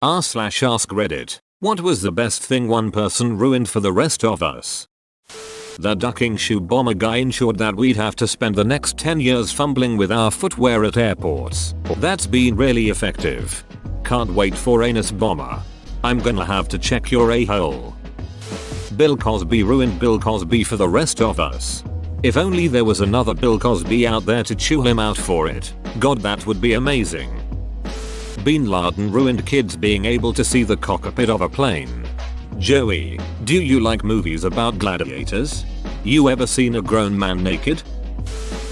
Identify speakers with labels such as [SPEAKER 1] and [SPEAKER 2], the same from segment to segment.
[SPEAKER 1] r/ask Reddit. What was the best thing one person ruined for the rest of us? The ducking shoe bomber guy ensured that we'd have to spend the next 10 years fumbling with our footwear at airports. That's been really effective. Can't wait for anus bomber. I'm gonna have to check your a-hole. Bill Cosby ruined Bill Cosby for the rest of us. If only there was another Bill Cosby out there to chew him out for it. God, that would be amazing. Bin Laden ruined kids being able to see the cockpit of a plane. Joey, do you like movies about gladiators? You ever seen a grown man naked?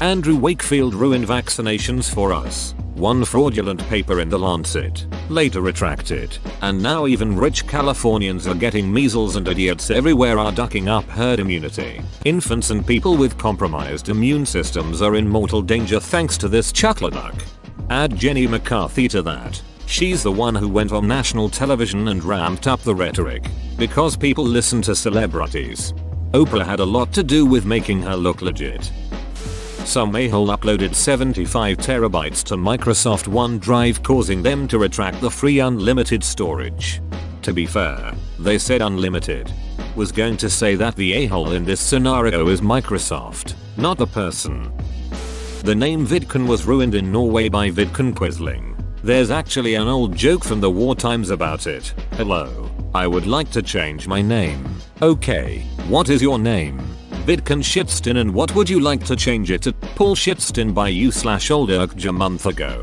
[SPEAKER 1] Andrew Wakefield ruined vaccinations for us. One fraudulent paper in The Lancet, later retracted, and now even rich Californians are getting measles and idiots everywhere are ducking up herd immunity. Infants and people with compromised immune systems are in mortal danger thanks to this chuckler duck. Add Jenny McCarthy to that. She's the one who went on national television and ramped up the rhetoric, because people listen to celebrities. Oprah had a lot to do with making her look legit. Some a-hole uploaded 75 terabytes to Microsoft OneDrive, causing them to retract the free unlimited storage. To be fair, they said unlimited. Was going to say that the a-hole in this scenario is Microsoft, not the person. The name Vidkun was ruined in Norway by Vidkun Quisling. There's actually an old joke from the war times about it. Hello, I would like to change my name. Okay, what is your name? Vidkun Shitstin, and what would you like to change it to? Paul Shitstin by you/Oldurkja month ago.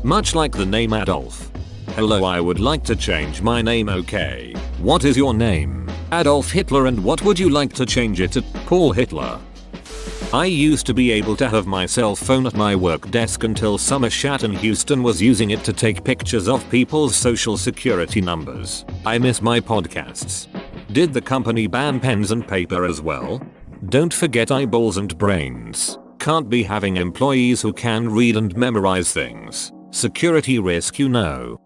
[SPEAKER 1] Much like the name Adolf. Hello, I would like to change my name. Okay, what is your name? Adolf Hitler, and what would you like to change it to? Paul Hitler. I used to be able to have my cell phone at my work desk until Summer Shat in Houston was using it to take pictures of people's social security numbers. I miss my podcasts. Did the company ban pens and paper as well? Don't forget eyeballs and brains. Can't be having employees who can read and memorize things. Security risk, you know.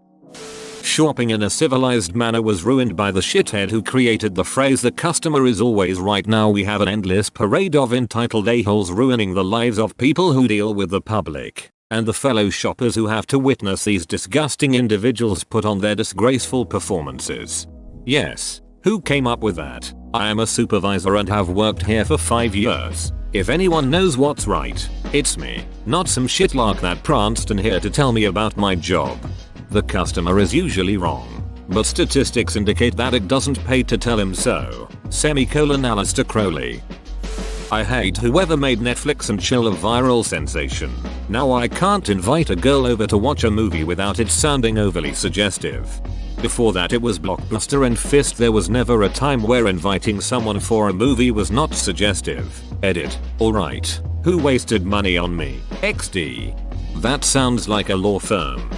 [SPEAKER 1] Shopping in a civilized manner was ruined by the shithead who created the phrase "the customer is always right." Now we have an endless parade of entitled a-holes ruining the lives of people who deal with the public, and the fellow shoppers who have to witness these disgusting individuals put on their disgraceful performances. Yes, who came up with that? I am a supervisor and have worked here for 5 years. If anyone knows what's right, it's me, not some shitlark that pranced in here to tell me about my job. The customer is usually wrong, but statistics indicate that it doesn't pay to tell him so. Aleister Crowley. I hate whoever made Netflix and chill a viral sensation. Now I can't invite a girl over to watch a movie without it sounding overly suggestive. Before that it was Blockbuster and Fist. There was never a time where inviting someone for a movie was not suggestive. Edit. Alright. Who wasted money on me? XD. That sounds like a law firm.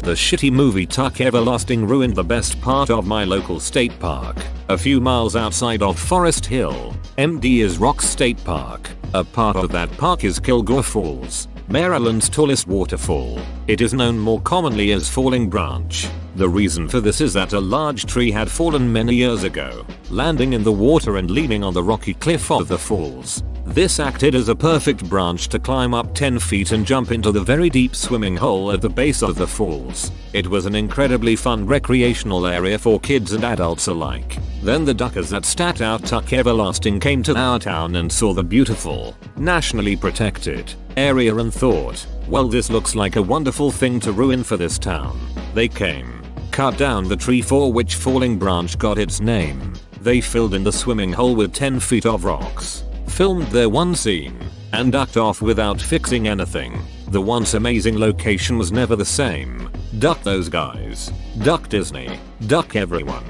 [SPEAKER 1] The shitty movie Tuck Everlasting ruined the best part of my local state park. A few miles outside of Forest Hill, MD is Rock State Park. A part of that park is Kilgore Falls, Maryland's tallest waterfall. It is known more commonly as Falling Branch. The reason for this is that a large tree had fallen many years ago, landing in the water and leaning on the rocky cliff of the falls. This acted as a perfect branch to climb up 10 feet and jump into the very deep swimming hole at the base of the falls. It was an incredibly fun recreational area for kids and adults alike. Then the duckers that stat out Tuck Everlasting came to our town and saw the beautiful, nationally protected area and thought, well, this looks like a wonderful thing to ruin for this town. They came, cut down the tree for which Falling Branch got its name. They filled in the swimming hole with 10 feet of rocks, filmed their one scene, and ducked off without fixing anything. The once amazing location was never the same. Duck those guys. Duck Disney. Duck everyone.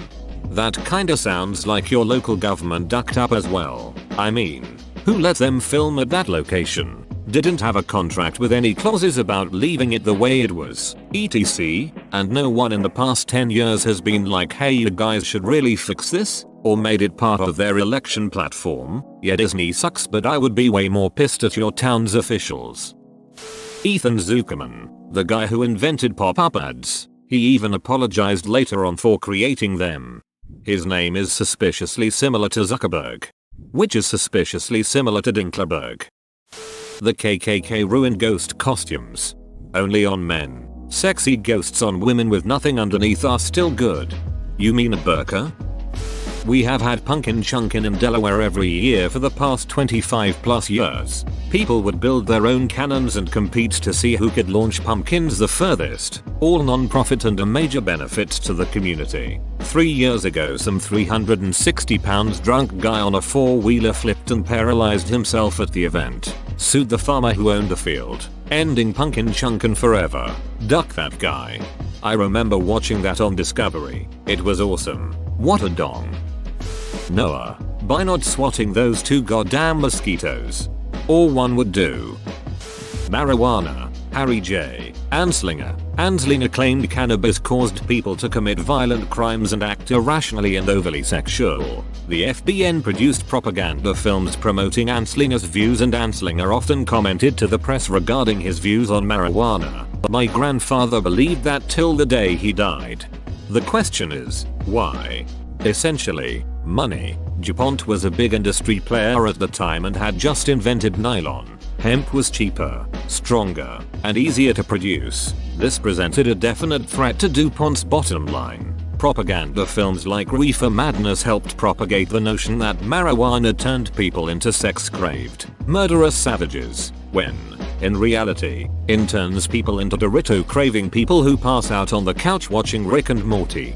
[SPEAKER 1] That kinda sounds like your local government ducked up as well. I mean, who let them film at that location? Didn't have a contract with any clauses about leaving it the way it was, etc. And no one in the past 10 years has been like, hey, you guys should really fix this, or made it part of their election platform. Yeah, Disney sucks, but I would be way more pissed at your town's officials. Ethan Zuckerman, the guy who invented pop-up ads. He even apologized later on for creating them. His name is suspiciously similar to Zuckerberg, which is suspiciously similar to Dinklerberg. The KKK ruined ghost costumes. Only on men. Sexy ghosts on women with nothing underneath are still good. You mean a burqa? We have had Pumpkin Chunkin in Delaware every year for the past 25 plus years. People would build their own cannons and compete to see who could launch pumpkins the furthest, all non-profit and a major benefit to the community. 3 years ago some 360 pounds drunk guy on a four-wheeler flipped and paralyzed himself at the event. Sued the farmer who owned the field, ending Pumpkin Chunkin forever. Duck that guy. I remember watching that on Discovery. It was awesome. What a dong. Noah, by not swatting those two goddamn mosquitoes. All one would do. Marijuana. Harry J. Anslinger. Anslinger claimed cannabis caused people to commit violent crimes and act irrationally and overly sexual. The FBN produced propaganda films promoting Anslinger's views, and Anslinger often commented to the press regarding his views on marijuana. My grandfather believed that till the day he died. The question is, why? Essentially, money. DuPont was a big industry player at the time and had just invented nylon. Hemp was cheaper, stronger, and easier to produce. This presented a definite threat to DuPont's bottom line. Propaganda films like Reefer Madness helped propagate the notion that marijuana turned people into sex-craved, murderous savages, when, in reality, it turns people into Dorito-craving people who pass out on the couch watching Rick and Morty.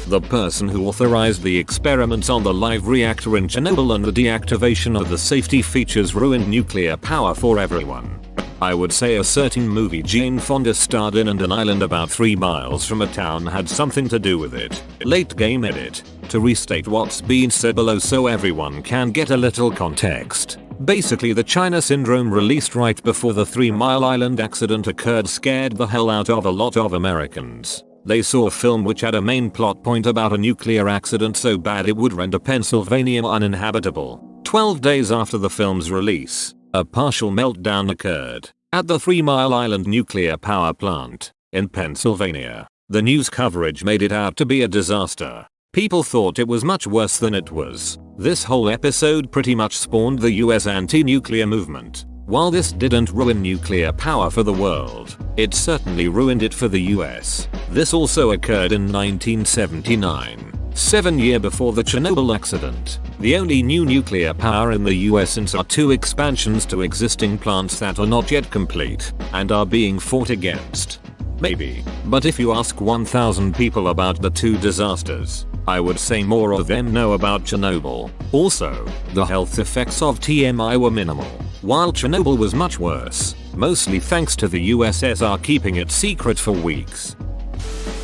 [SPEAKER 1] The person who authorized the experiments on the live reactor in Chernobyl and the deactivation of the safety features ruined nuclear power for everyone. I would say a certain movie Jane Fonda starred in and an island about 3 miles from a town had something to do with it. Late game edit. To restate what's been said below so everyone can get a little context. Basically the China Syndrome released right before the 3 Mile Island accident occurred scared the hell out of a lot of Americans. They saw a film which had a main plot point about a nuclear accident so bad it would render Pennsylvania uninhabitable. 12 days after the film's release, a partial meltdown occurred at the 3 Mile Island nuclear power plant in Pennsylvania. The news coverage made it out to be a disaster. People thought it was much worse than it was. This whole episode pretty much spawned the US anti-nuclear movement. While this didn't ruin nuclear power for the world, it certainly ruined it for the US. This also occurred in 1979, 7 years before the Chernobyl accident. The only new nuclear power in the US since are 2 expansions to existing plants that are not yet complete and are being fought against. Maybe, but if you ask 1,000 people about the 2 disasters, I would say more of them know about Chernobyl. Also, the health effects of TMI were minimal, while Chernobyl was much worse, mostly thanks to the USSR keeping it secret for weeks.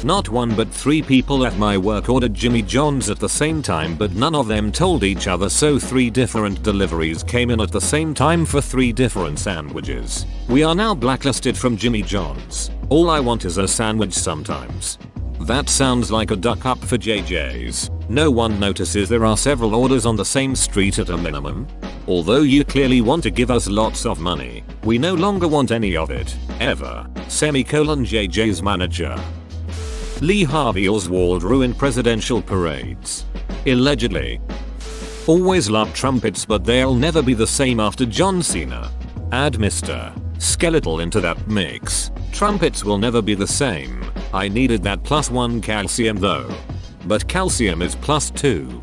[SPEAKER 1] Not 1 but 3 people at my work ordered Jimmy John's at the same time, but none of them told each other, so 3 different deliveries came in at the same time for 3 different sandwiches. We are now blacklisted from Jimmy John's. All I want is a sandwich sometimes. That sounds like a duck up for JJ's. No one notices there are several orders on the same street at a minimum. Although you clearly want to give us lots of money, we no longer want any of it, ever. JJ's manager. Lee Harvey Oswald ruined presidential parades. Allegedly. Always loved trumpets, but they'll never be the same after John Cena. Add Mr. Skeletal into that mix. Trumpets will never be the same. I needed that +1 calcium though. But calcium is +2.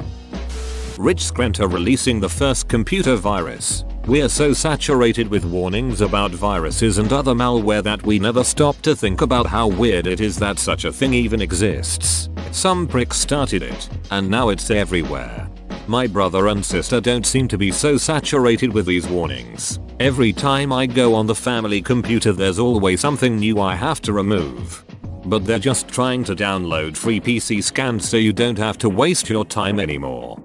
[SPEAKER 1] Rich Skrenta releasing the first computer virus. We're so saturated with warnings about viruses and other malware that we never stop to think about how weird it is that such a thing even exists. Some prick started it, and now it's everywhere. My brother and sister don't seem to be so saturated with these warnings. Every time I go on the family computer there's always something new I have to remove. But they're just trying to download free PC scans so you don't have to waste your time anymore.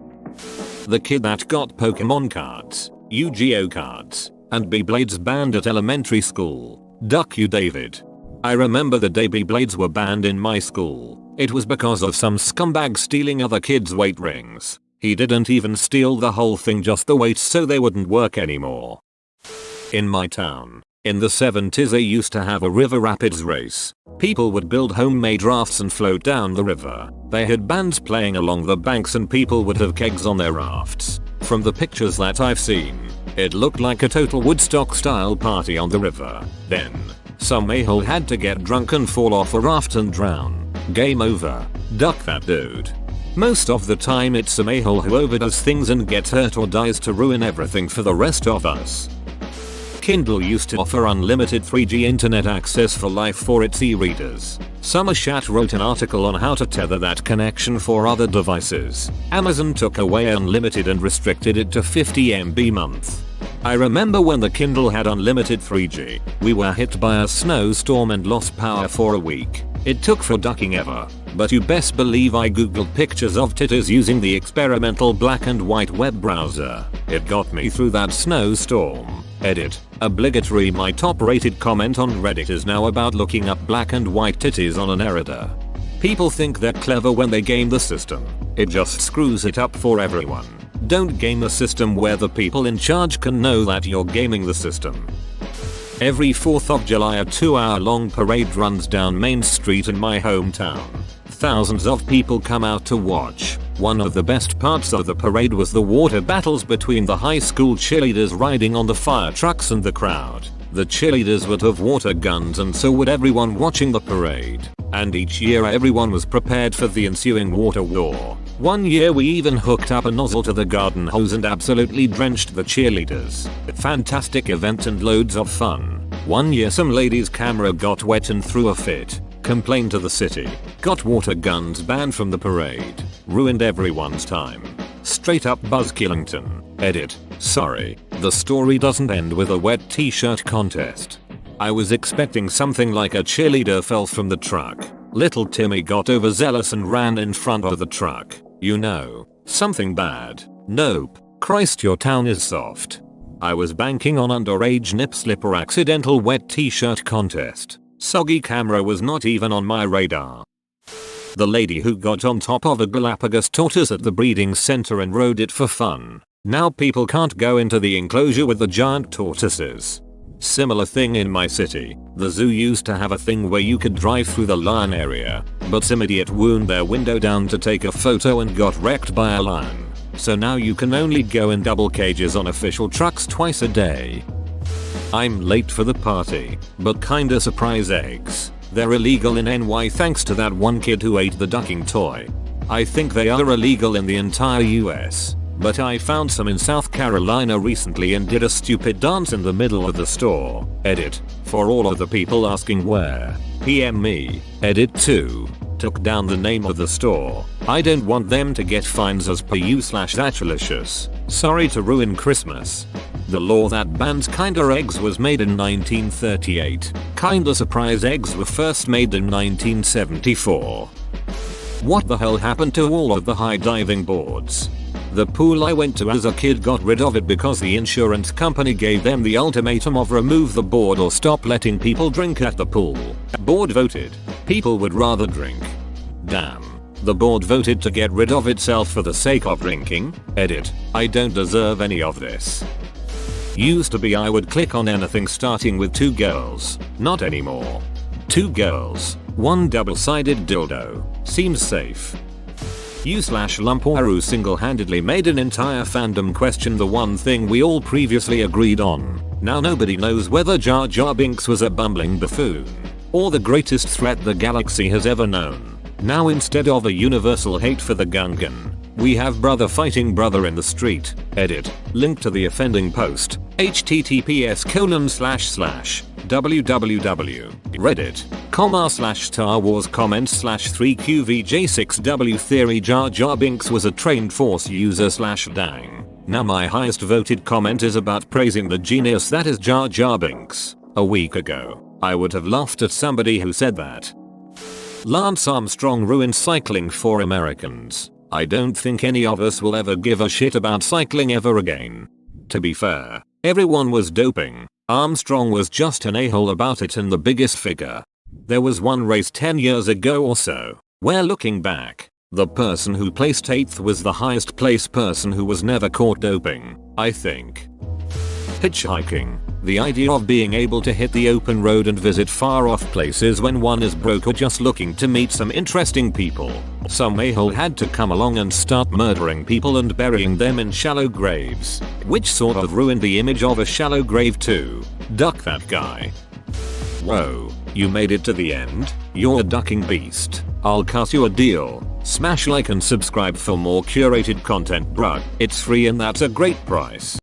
[SPEAKER 1] The kid that got Pokemon cards, Yu-Gi-Oh cards, and Beyblades banned at elementary school. Duck you, David. I remember the day Beyblades were banned in my school. It was because of some scumbag stealing other kids' weight rings. He didn't even steal the whole thing, just the weights so they wouldn't work anymore. In my town, in the 70s they used to have a river rapids race. People would build homemade rafts and float down the river. They had bands playing along the banks and people would have kegs on their rafts. From the pictures that I've seen, it looked like a total Woodstock style party on the river. Then, Some a-hole had to get drunk and fall off a raft and drown. Game over. Duck that dude. Most of the time it's some a-hole who overdoes things and gets hurt or dies to ruin everything for the rest of us. Kindle used to offer unlimited 3G internet access for life for its e-readers. Summershat wrote an article on how to tether that connection for other devices. Amazon took away unlimited and restricted it to 50 MB month. I remember when the Kindle had unlimited 3G, we were hit by a snowstorm and lost power for a week. It took for ducking ever, but you best believe I googled pictures of titties using the experimental black and white web browser. It got me through that snowstorm. Edit. Obligatory. My top rated comment on Reddit is now about looking up black and white titties on an editor. People think they're clever when they game the system. It just screws it up for everyone. Don't game a system where the people in charge can know that you're gaming the system. Every 4th of July a 2-hour-long parade runs down Main Street in my hometown. Thousands of people come out to watch. One of the best parts of the parade was the water battles between the high school cheerleaders riding on the fire trucks and the crowd. The cheerleaders would have water guns and so would everyone watching the parade. And each year everyone was prepared for the ensuing water war. One year we even hooked up a nozzle to the garden hose and absolutely drenched the cheerleaders. Fantastic event and loads of fun. One year some lady's camera got wet and threw a fit. Complained to the city. Got water guns banned from the parade. Ruined everyone's time. Straight up Buzzkillington. Edit. Sorry, the story doesn't end with a wet t-shirt contest. I was expecting something like a cheerleader fell from the truck. Little Timmy got overzealous and ran in front of the truck. You know, something bad. Nope. Christ, your town is soft. I was banking on underage nip slip or accidental wet t-shirt contest. Soggy camera was not even on my radar. The lady who got on top of a Galapagos tortoise at the breeding center and rode it for fun. Now people can't go into the enclosure with the giant tortoises. Similar thing in my city. The zoo used to have a thing where you could drive through the lion area, but some idiot wound their window down to take a photo and got wrecked by a lion. So now you can only go in double cages on official trucks twice a day. I'm late for the party, but kinda surprise eggs. They're illegal in NY thanks to that one kid who ate the ducking toy. I think they are illegal in the entire US. But I found some in South Carolina recently and did a stupid dance in the middle of the store. Edit. For all of the people asking where. PM me. Edit 2. Took down the name of the store. I don't want them to get fines as per you/thatchalicious. Sorry to ruin Christmas. The law that bans Kinder Eggs was made in 1938. Kinder Surprise Eggs were first made in 1974. What the hell happened to all of the high diving boards? The pool I went to as a kid got rid of it because the insurance company gave them the ultimatum of remove the board or stop letting people drink at the pool. Board voted. People would rather drink. Damn. The board voted to get rid of itself for the sake of drinking. Edit. I don't deserve any of this. Used to be I would click on anything starting with 2 girls. Not anymore. 2 girls. 1 double-sided dildo. Seems safe. You/Lumporu single-handedly made an entire fandom question the one thing we all previously agreed on. Now nobody knows whether Jar Jar Binks was a bumbling buffoon or the greatest threat the galaxy has ever known. Now instead of a universal hate for the Gungan, we have brother fighting brother in the street. Edit. Link to the offending post. https://www.reddit.com/Star Wars comments/3QVJ6W theory Jar Jar Binks was a trained Force user/dang. Now my highest voted comment is about praising the genius that is Jar Jar Binks. A week ago, I would have laughed at somebody who said that. Lance Armstrong ruined cycling for Americans. I don't think any of us will ever give a shit about cycling ever again. To be fair, everyone was doping. Armstrong was just an a-hole about it and the biggest figure. There was one race 10 years ago or so, where looking back, the person who placed 8th was the highest placed person who was never caught doping, I think. Hitchhiking. The idea of being able to hit the open road and visit far off places when one is broke or just looking to meet some interesting people. Some a-hole had to come along and start murdering people and burying them in shallow graves, which sort of ruined the image of a shallow grave too. Duck that guy. Whoa, you made it to the end? You're a ducking beast. I'll cut you a deal. Smash like and subscribe for more curated content, bruh. It's free and that's a great price.